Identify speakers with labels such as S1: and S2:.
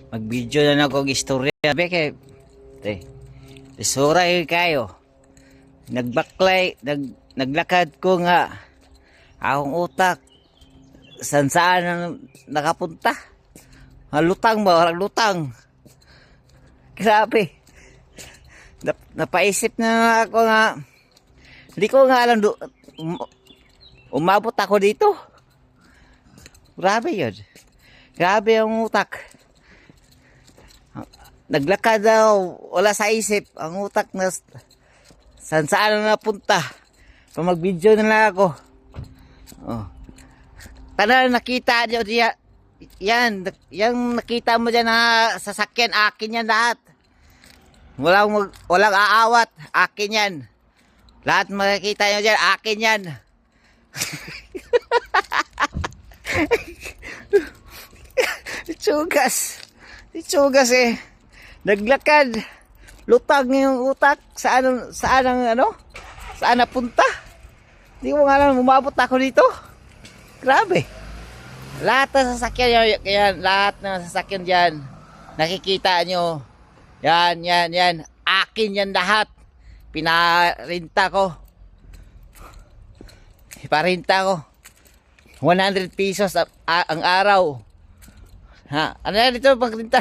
S1: Mag-video na ako ng istorya. Sabi kay, suray kayo. Naglakad ko nga. Akong utak. Saan ang nakapunta? Lutang ba? Walang lutang. Grabe. Napaisip na ako nga. Hindi ko nga alam. Umabot ako dito. Grabe yun. Grabe ang utak. Naglakad daw, wala sa isip. Ang utak na saan na napunta. So mag-video na lang ako. Oh. Tanang nakita nyo diya. Yan, yung nakita mo dyan na sasakyan, akin yan lahat. Walang aawat, akin yan. Lahat makikita nyo dyan, akin yan. Itsugas eh. Naglakad. Lutang yung utak. Saan napunta? Hindi ko nga alam, umabot ako dito. Grabe. Lahat ng sasakyan yan, lahat ng sasakyan dyan, nakikita nyo. Yan. Akin yan lahat. Pinarinta ko. 100 pesos ang araw. Ha? Ano yan dito pagrinta?